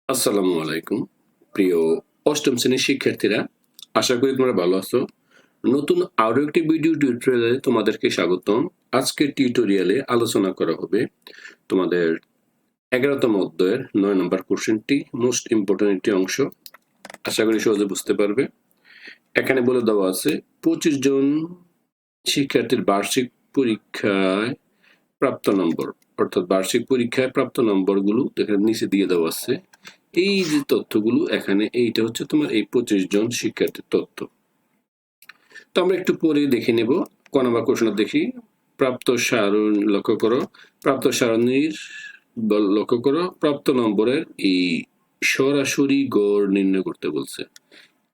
আসসালামু আলাইকুম প্রিয় অষ্টম শ্রেণীর শিক্ষার্থীরা, আশা করি তোমরা ভালো আছো। নতুন আরো একটি ভিডিও টিউটোরিয়ালে তোমাদেরকে স্বাগতম। আজকের টিউটোরিয়ালে আলোচনা করা হবে তোমাদের 11তম অধ্যায়ের 9 নম্বর কোশ্চেনটি, মোস্ট ইম্পর্টেন্ট একটি অংশ। আশা করি সহজে বুঝতে পারবে। এখানে বলে দেওয়া আছে 25 জন শিক্ষার্থীর বার্ষিক পরীক্ষায় প্রাপ্ত নম্বর, অর্থাৎ বার্ষিক পরীক্ষায় প্রাপ্ত নম্বরগুলো এখানে নিচে দিয়ে দেওয়া আছে। এই যে তথ্যগুলো এখানে, এইটা হচ্ছে তোমার এই 25 জন শিক্ষার্থীর তথ্য। তো আমরা একটু পরে দেখে নেব। ক নম্বর কোশ্চেন দেখি। প্রাপ্ত সারণী লক্ষ্য করো, প্রাপ্ত সারণীর লক্ষ্য করো, প্রাপ্ত নম্বরের এই সরাসরি গড় নির্ণয় করতে বলছে।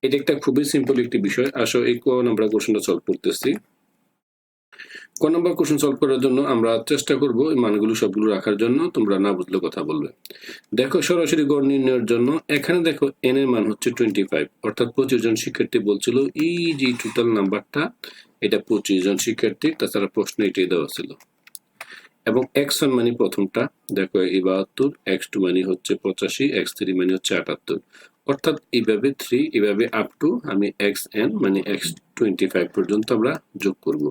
এটা একটা খুবই সিম্পল একটি বিষয়। আসো এই ক নম্বর কোশ্চেনটা সলভ করতেছি। ক নম্বর কোশ্চেন সলভ করার জন্য আমরা চেষ্টা করব এই মানগুলো সবগুলো রাখার জন্য। তোমরা না বুঝলে কথা বলবে। দেখো সরাসরি গড় নির্ণয়ের জন্য এখানে দেখো n এর মান হচ্ছে 25, অর্থাৎ 25 জন শিক্ষার্থী বলছিল। এই যে টোটাল নাম্বারটা, এটা 25 জন শিক্ষার্থী, তাছাড়া প্রশ্ন এটাই দেওয়া ছিল। এবং x1 মানে প্রথমটা দেখো এই 72, x2 মানে হচ্ছে 85, x3 মানে হচ্ছে 78, অর্থাৎ এইভাবে 3, এইভাবে আপ টু আমি xn মানে x25 পর্যন্ত আমরা যোগ করব।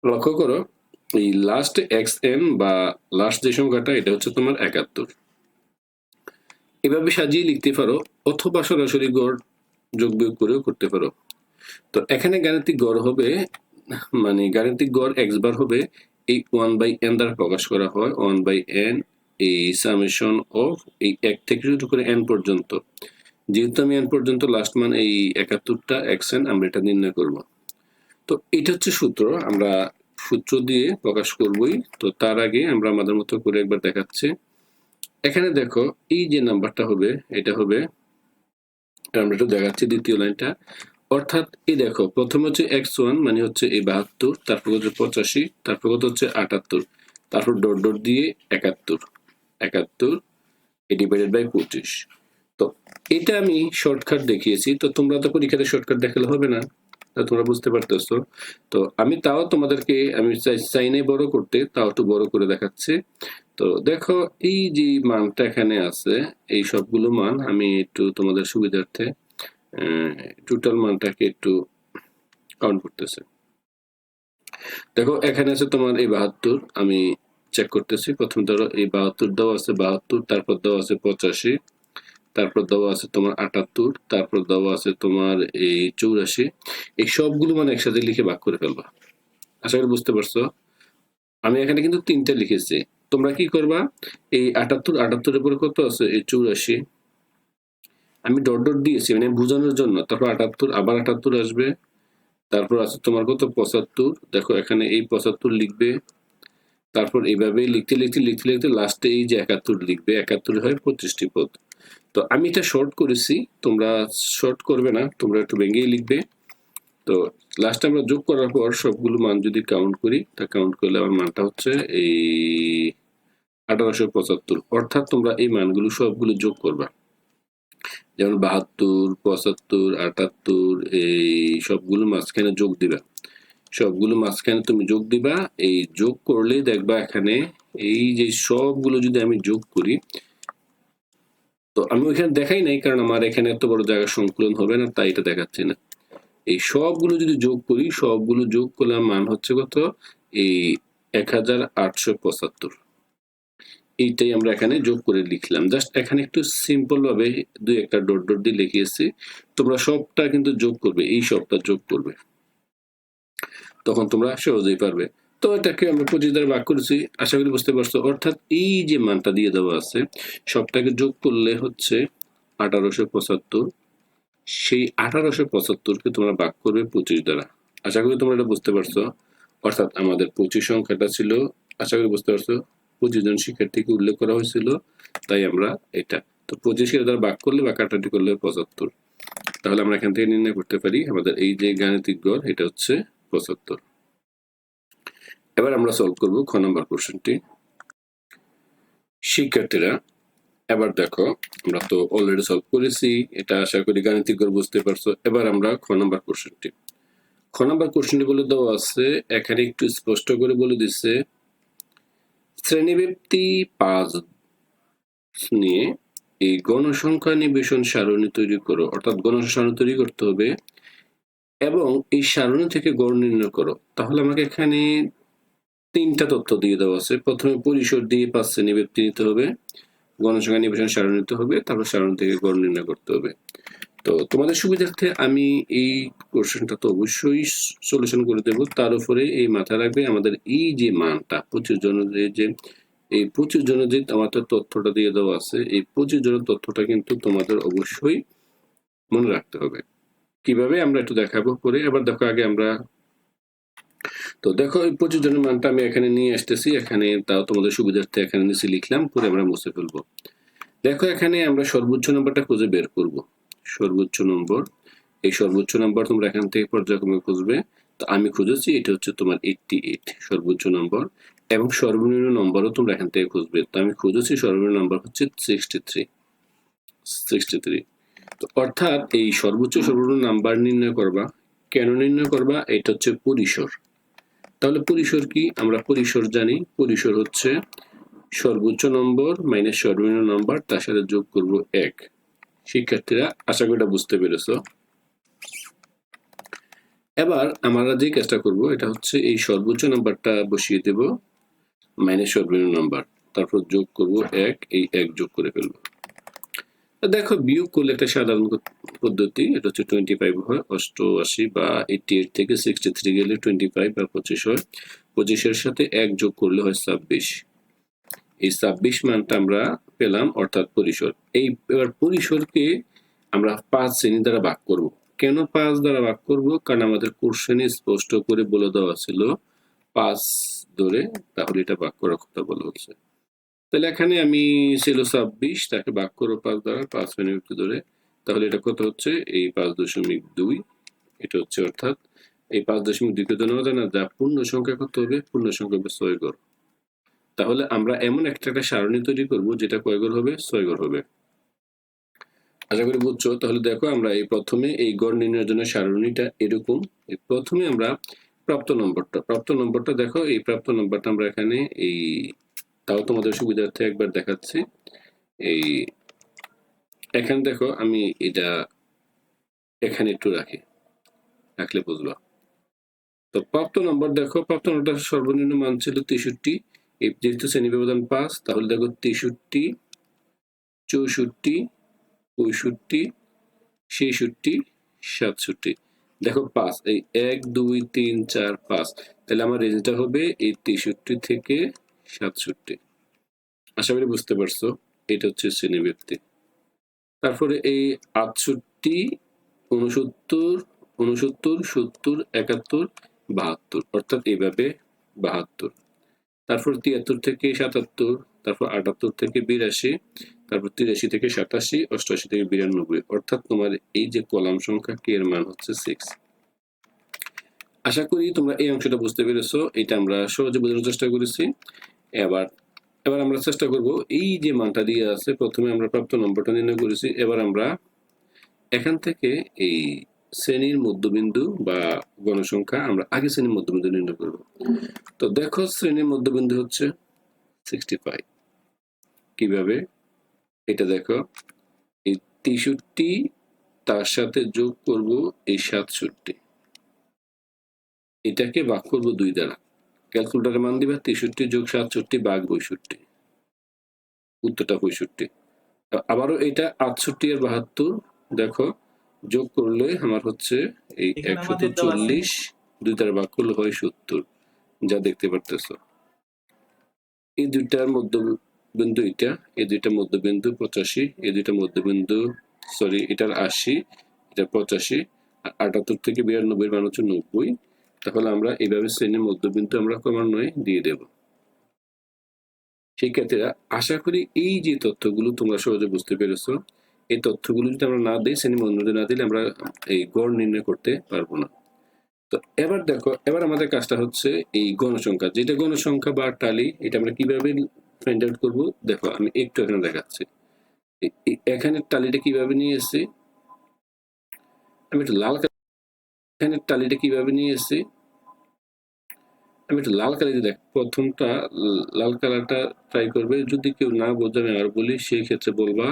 লক্ষ্য করো এই লাস্ট xn বা লাস্ট যে সংখ্যাটা, এটা হচ্ছে তোমার 71। এভাবে সাজিয়ে লিখতে পারো, অথবা সরাসরি গড় যোগ বিয়োগ করেও করতে পারো। তো এখানে গাণিতিক গড় হবে, মানে গাণিতিক গড় x বার হবে এই 1/n দ্বারা প্রকাশ করা হয়। 1/n এই সামেশন অফ এই 1 থেকে শুরু করে n পর্যন্ত। যেহেতু আমি n পর্যন্ত লাস্ট মান এই 71টা xn, আমরা এটা নির্ণয় করব। তো এটা হচ্ছে সূত্র, আমরা সূত্র দিয়ে প্রকাশ করবই। তো তার আগে আমরা আমাদের মতো করে একবার দেখাচ্ছি। এখানে দেখো এই যে নাম্বারটা হবে, এটা হবে, আমরা একটু দেখাচ্ছি দ্বিতীয় লাইনটা। অর্থাৎ এই দেখো প্রথমে হচ্ছে x1 মানে হচ্ছে এই 72, তারপর হচ্ছে 85, তারপর হচ্ছে 78, তারপর ডট ডট দিয়ে 71 ডিভাইডেড বাই 25। তো এটা আমি শর্টকাট দেখিয়েছি, তো তোমরা তো পরীক্ষাতে শর্টকাট দেখালে হবে না, তা তোমরা বুঝতে পারতেছো। তো আমি তাও তোমাদেরকে, আমি চাইনে বড় করতে, তাও একটু বড় করে দেখাচ্ছি। তো দেখো এই যে মানটা এখানে আছে, এই সবগুলো মান আমি একটু তোমাদের সুবিধার্থে টোটাল মানটাকে একটু কাউন্ট করতেছে। দেখো এখানে আছে তোমার এই 72, আমি চেক করতেছি। প্রথম ধরো এই 72 দেওয়া আছে 72, তারপর দেওয়া আছে 85, তারপর দেওয়া আছে তোমার 78, তারপর দেওয়া আছে তোমার এই 84। এই সবগুলো মানে একসাথে লিখে ভাগ করে ফেলবা। আশা করি বুঝতে পারছো। আমি এখানে কিন্তু 3টে লিখেছি। তোমরা কি করবা, এই 78 এর পরে কত আছে এই 84, আমি ডট ডট দিয়েছি মানে বোঝানোর জন্য। তারপর 78, আবার 78 আসবে, তারপর আছে তোমার কত 75, দেখো এখানে এই 75 লিখবে, তারপর এইভাবে লিখতে লিখতে লিখতে লিখতে লাস্টে এই যে 71 লিখবে। 71 হয় 25টি পদ। তো আমি এটা শর্ট করেছি, তোমরা শর্ট করবে না, তোমরা একটু ভেঙেই লিখবে। তো লাস্টে আমরা যোগ করার পর সবগুলো মান যদি কাউন্ট করি, তা কাউন্ট করলে আমার মানটা হচ্ছে এই 1875। অর্থাৎ তোমরা এই মানগুলো সবগুলো যোগ করবা, যেমন 72, 75, 78, এই সবগুলো মাঝখানে যোগ দিবা। সবগুলো মাঝখানে তুমি যোগ দিবা। এই যোগ করলেই দেখবা এখানে এই যে সবগুলো যদি আমি যোগ করি, তো আমি ওইখানে দেখাই নাই কারণ আমার এখানে এত বড় জায়গা সংকুলন হবে না, তাই এটা দেখাচ্ছি না। এই সবগুলো যদি যোগ করি, সবগুলো যোগ করলাম মান হচ্ছে কত এই 1875। এইটাই আমরা এখানে যোগ করে লিখলাম। জাস্ট এখানে একটু সিম্পল ভাবে দুই একটা ডট ডট দিয়ে লিখিয়েছি। তোমরা সবটা কিন্তু যোগ করবে, এই সবটা যোগ করবে, তখন তোমরা সহজেই পারবে। তো এটাকে আমরা 25 দ্বারা ভাগ করেছি, আশা করি বুঝতে পারছো। অর্থাৎ এই যে মানটা দিয়ে দেওয়া আছে, সবটাকে যোগ করলে হচ্ছে 1875। সেই 1875কে তোমরা ভাগ করবে 25 দ্বারা। আশা করি তোমরা এটা বুঝতে পারছো। অর্থাৎ আমাদের 25 সংখ্যাটা ছিল, আশা করি বুঝতে পারছো, 25 জন শিক্ষার্থীকে উল্লেখ করা হয়েছিল, তাই আমরা এটা তো 25 দ্বারা ভাগ করলে বা কাটাটি করলে 75। তাহলে আমরা এখান থেকে নির্ণয় করতে পারি আমাদের এই যে গাণিতিক গড়, এটা হচ্ছে 75। এবার আমরা সলভ করব খ নম্বর কোশ্চেনটি। শিক্ষার্থীরা এবার দেখো, আমরা তো অলরেডি সলভ করেছি, এটা আশা করি গাণিতিক গড় বুঝতে পারছো। এবার আমরা খ নম্বর কোশ্চেনটি, খ নম্বর কোশ্চেনটি বলে দেওয়া আছে, এখানে একটু স্পষ্ট করে বলে দিচ্ছে শ্রেণীব্যাপ্তি 5 নিয়ে এই গণসংখ্যা নিবেশন সারণী তৈরি করো, অর্থাৎ গণসংখ্যা সারণী তৈরি করতে হবে এবং এই সারণী থেকে গড় নির্ণয় করো। তাহলে আমাকে এখানে 3টা তথ্য দিয়ে দেওয়া আছে। প্রথমে পরিসর দিয়ে 5 শ্রেণী ব্যক্তি নিতে হবে, গণসংখ্যা নিবেশন সারণী নিতে হবে, তারপর সারণী থেকে গড় নির্ণয় করতে হবে। তো তোমাদের সুবিধার্থে আমি এই কোশ্চেনটা তো অবশ্যই সলিউশন করে দেব। তার উপরে এই মাথায় রাখবে আমাদের এই যে মানটা 25 জনের যে এই 25 জনের যে আমাদের তথ্যটা দিয়ে দেওয়া আছে, এই 25 জনের তথ্যটা কিন্তু তোমাদের অবশ্যই মনে রাখতে হবে। কিভাবে আমরা একটু দেখাবো পরে। এবার দেখো আগে আমরা তো দেখো এই 25 জনের মানটা আমি এখানে নিয়ে আসতেছি, এখানে তাও তোমাদের সুবিধার্থে এখানে নিচে লিখলাম, পরে আমরা মুছে ফেলবো। দেখো এখানে আমরা সর্বোচ্চ নম্বরটা খুঁজে বের করব। সর্বোচ্চ নম্বর, এই সর্বোচ্চ নম্বর তোমরা এখান থেকে পর্যায়ক্রমে খুঁজবে। তো আমি খুঁজেছি, এটা হচ্ছে তোমার 88 সর্বোচ্চ নম্বর, এবং সর্বনিম্ন নম্বরও তোমরা এখান থেকে খুঁজবে। তো আমি খুঁজেছি সর্বনিম্ন নম্বর হচ্ছে 63। তো অর্থাৎ এই সর্বোচ্চ সর্বনিম্ন নাম্বার নির্ণয় করবা। কেন নির্ণয় করবা? এটা হচ্ছে পরিসর। তাহলে পরিসর কি? আমরা পরিসর জানি, পরিসর হচ্ছে সর্বোচ্চ নম্বর মাইনাস সর্বনিম্ন নম্বর, তার সাথে যোগ করব 1। শিক্ষার্থীরা আশা করি এটা বুঝতে পেরেছো। এবার আমরা যে কাজটা করব এটা হচ্ছে এই সর্বোচ্চ নাম্বারটা বসিয়ে দেব মাইনাস সর্বনিম্ন নাম্বার, তারপর যোগ করব 1, এই 1 যোগ করে ফেলব। দেখো বিয়োগ করলে একটা সাধারণ পদ্ধতি, এটা হচ্ছে 25 হয় 88, বা 88 থেকে 63 গেলে 25 বা 25 হয়। 25-এর সাথে 1 যোগ করলে হয় 26। এই 26 মানটা আমরা পেলাম, অর্থাৎ পরিসর। এই এবার পরিসরকে আমরা 5 শ্রেণী দ্বারা ভাগ করব। কেন 5 দ্বারা ভাগ করব? কারণ আমাদের কোশ্চেনে স্পষ্ট করে বলে দেওয়া ছিল 5 ধরে, তাহলে এটা ভাগ করার কথা বলা হচ্ছে। তাহলে এখানে আমি ছিল 26, তাকে ভাগ করো 5 দ্বারা, 5 শ্রেণী ব্যক্তি ধরে, তাহলে এটা কত হচ্ছে? এই 5.2, এটা হচ্ছে, অর্থাৎ এই 5.2 কে নেওয়া যায় না, যা পূর্ণ সংখ্যা কত হবে? পূর্ণ সংখ্যা হবে 6 ঘর। তাহলে আমরা এমন একটা সারণী তৈরি করব যেটা কয় ঘর হবে? 6 ঘর হবে। আশা করি বুঝছো। তাহলে দেখো আমরা এই প্রথমে এই গড় নির্ণয়ের জন্য সারণীটা এরকম। প্রথমে আমরা প্রাপ্ত নম্বরটা দেখো, এই প্রাপ্ত নম্বরটা আমরা এখানে এই, তাও তোমাদের সুবিধার্থে একবার দেখাচ্ছি। এই এখানে দেখো আমি এটা এখানে একটু রাখলে বুঝবা। তো প্রাপ্ত নম্বর দেখো, প্রাপ্ত নম্বরটা সর্বনিম্ন মান ছিল 63। এই যেহেতু শ্রেণী ব্যবধান 5, তাহলে দেখো 63, 64, 65, 66, 67। দেখো 5, এই 1 2 3 4 5, তাহলে আমার রেঞ্জটা হবে এই 63 থেকে 67। আশা করি বুঝতে পারছো। এটা হচ্ছে শ্রেণী ব্যক্তি। তারপরে এই 68, 69, 69, 70, 71, 72, অর্থাৎ এইভাবে 72। তারপর 73 থেকে 77, তারপর 78 থেকে 82, তারপর 83 থেকে 87, 88 থেকে 92, অর্থাৎ তোমার এই যে কলাম সংখ্যা কে এর মান হচ্ছে 6। আশা করি তোমরা এই অংশটা বুঝতে পেরেছো। এটা আমরা সহজে বোঝানোর চেষ্টা করেছি। এবার এবার আমরা চেষ্টা করব এই যে মানটা দিয়ে আছে, প্রথমে আমরা প্রাপ্ত নম্বরটা নির্ণয় করেছি। এবার আমরা এখান থেকে এই শ্রেণীর মধ্যবিন্দু বা গণসংখ্যা, আমরা আগে শ্রেণীর মধ্যবিন্দু নির্ণয় করব। তো দেখো শ্রেণীর মধ্যবিন্দু হচ্ছে 65। কিভাবে? এটা দেখো, এই 63 তার সাথে যোগ করব এই 67, এটাকে ভাগ করব 2 দ্বারা। ক্যালকুলেটরে মান দিবা 63 যোগ 67 ভাগ 62, উত্তরটা 65। আবারও এটা 68 আর 72 দেখো যোগ করলে আমার হচ্ছে এই 140, 2 দ্বারা ভাগ করলে হয় 70, যা দেখতে পারতেছো। এই দুইটার মধ্যবিন্দু এটা, এই দুইটা মধ্যবিন্দু 85, এই দুইটা মধ্যবিন্দু সরি এটার 80, এটা 85, আর 78 থেকে 92 মান হচ্ছে 90। তাহলে আমরা এইভাবে শ্রেণীর মধ্যবিন্দু আমরা ক্রমান্বয়ে দিয়ে দেব। শিক্ষার্থীরা আশা করি এই যে তথ্যগুলো তোমরা সহজে বুঝতে পেরেছো। এই তথ্যগুলো যদি আমরা না দিই, শ্রেণীর মধ্যবিন্দু না দিলে আমরা এই গড় নির্ণয় করতে পারবো না। তো এবার দেখো, এবার আমাদের কাজটা হচ্ছে এই গণসংখ্যা, যেটা গণসংখ্যা বা টালি, এটা আমরা কিভাবে ফাইন্ড আউট করবো। দেখো আমি একটু এখানে দেখাচ্ছি, এখানে টালিটা কিভাবে নিয়ে এসেছি। আমি একটু লাল এখানে টালিটা কিভাবে নিয়ে এসেছি, আমি একটু লাল কালি দেখ। প্রথমটা লাল কালারটা ট্রাই করবে, যদি কেউ না বোঝে আমি আর বলি, সেই ক্ষেত্রে বলবা